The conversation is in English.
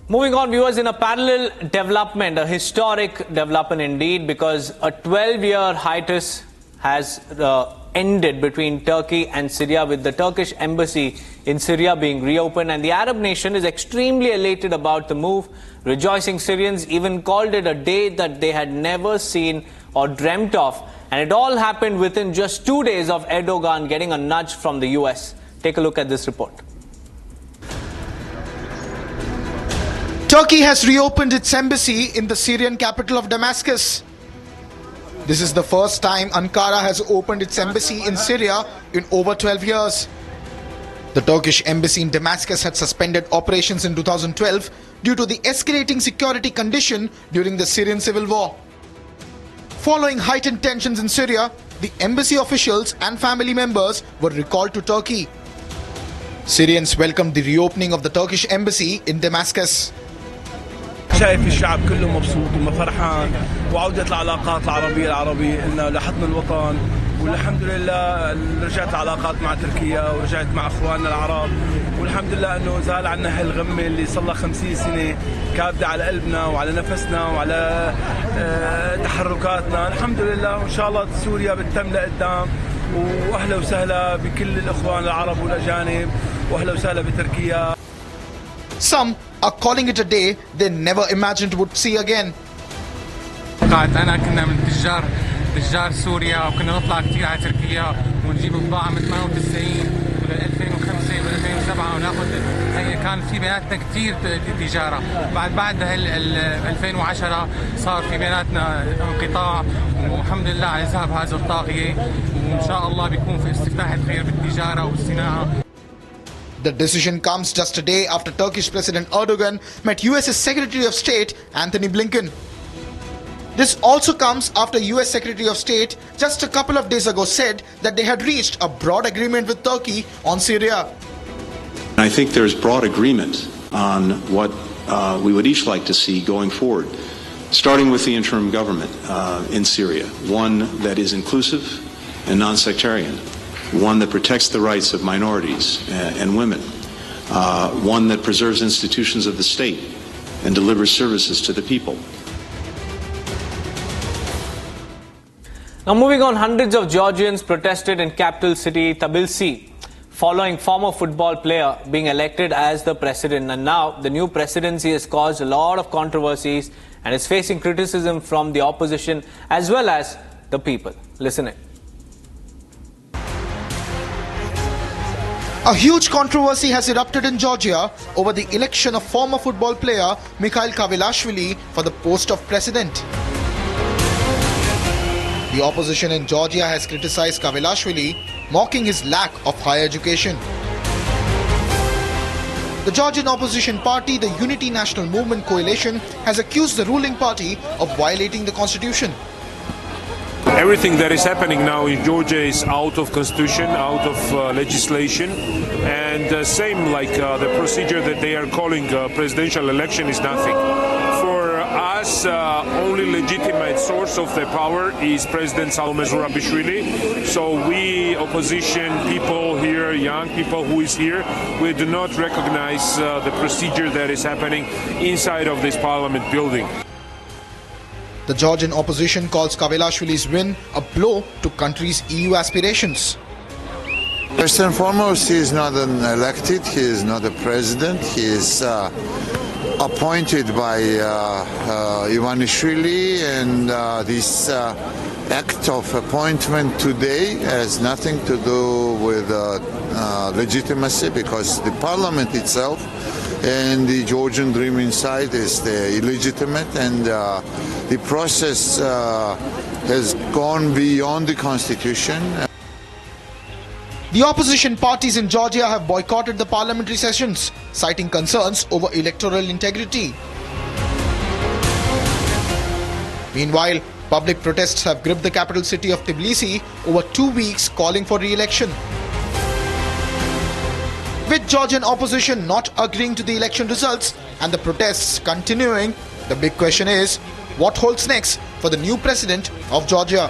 Moving on, viewers, in a parallel development, a historic development indeed, because a 12-year hiatus has ended between Turkey and Syria, with the Turkish embassy in Syria being reopened, and the Arab nation is extremely elated about the move. Rejoicing Syrians even called it a day that they had never seen or dreamt of, and it all happened within just 2 days of Erdogan getting a nudge from the US. Take a look at this report. Turkey has reopened its embassy in the Syrian capital of Damascus. This is the first time Ankara has opened its embassy in Syria in over 12 years. The Turkish embassy in Damascus had suspended operations in 2012 due to the escalating security condition during the Syrian civil war. Following heightened tensions in Syria, the embassy officials and family members were recalled to Turkey. Syrians welcomed the reopening of the Turkish embassy in Damascus. شايف الشعب كله مبسوط وفرحان وعودة العلاقات العربية إنه لحضن الوطن، والحمد لله رجعت العلاقات مع تركيا ورجعت مع إخواننا العرب، والحمد لله إنه زال عنا هالغمة اللي صار لها 50 سنة كابدة على قلبنا وعلى نفسنا وعلى تحركاتنا. الحمد لله، وإن شاء الله سوريا بتتم لقدام، وأهلا وسهلا بكل الإخوان العرب والأجانب، وأهلا وسهلا بتركيا. Some are calling it a day they never imagined would see again. أنا كنا من تجار سوريا، وكنا نطلع كثير على تركيا ونجيب بضاعة من 98 وال 2005 وال 2007 وناخذ، هي كان في بيناتنا كثير تجارة. بعد 2010 صار في بيناتنا انقطاع، والحمد لله على ذهاب هذا الطاغية، وإن شاء الله بيكون في استفتاح خير بالتجارة والصناعة. The decision comes just a day after Turkish President Erdogan met US Secretary of State Antony Blinken. This also comes after US Secretary of State just a couple of days ago said that they had reached a broad agreement with Turkey on Syria. I think there's broad agreement on what we would each like to see going forward, starting with the interim government in Syria, one that is inclusive and non-sectarian, one that protects the rights of minorities and women, one that preserves institutions of the state and delivers services to the people. Now moving on, hundreds of Georgians protested in capital city Tbilisi following former football player being elected as the president. And now the new presidency has caused a lot of controversies and is facing criticism from the opposition as well as the people. Listen in. A huge controversy has erupted in Georgia over the election of former football player Mikhail Kavelashvili for the post of president. The opposition in Georgia has criticized Kavelashvili, mocking his lack of higher education. The Georgian opposition party, the Unity National Movement Coalition, has accused the ruling party of violating the constitution. Everything that is happening now in Georgia is out of constitution, out of legislation, and same like the procedure that they are calling presidential election is nothing. For us, only legitimate source of the power is President Salome Zurabishvili. So we, opposition people here, young people who is here, we do not recognize the procedure that is happening inside of this parliament building. The Georgian opposition calls Kavelashvili's win a blow to country's EU aspirations. First and foremost, he is not an elected, he is not a president, he is appointed by Ivanishvili, and this act of appointment today has nothing to do with legitimacy, because the parliament itself and the Georgian dream inside is illegitimate, and the process has gone beyond the constitution. The opposition parties in Georgia have boycotted the parliamentary sessions, citing concerns over electoral integrity. Meanwhile, public protests have gripped the capital city of Tbilisi over 2 weeks, calling for re-election. With Georgian opposition not agreeing to the election results and the protests continuing, the big question is, what holds next for the new president of Georgia?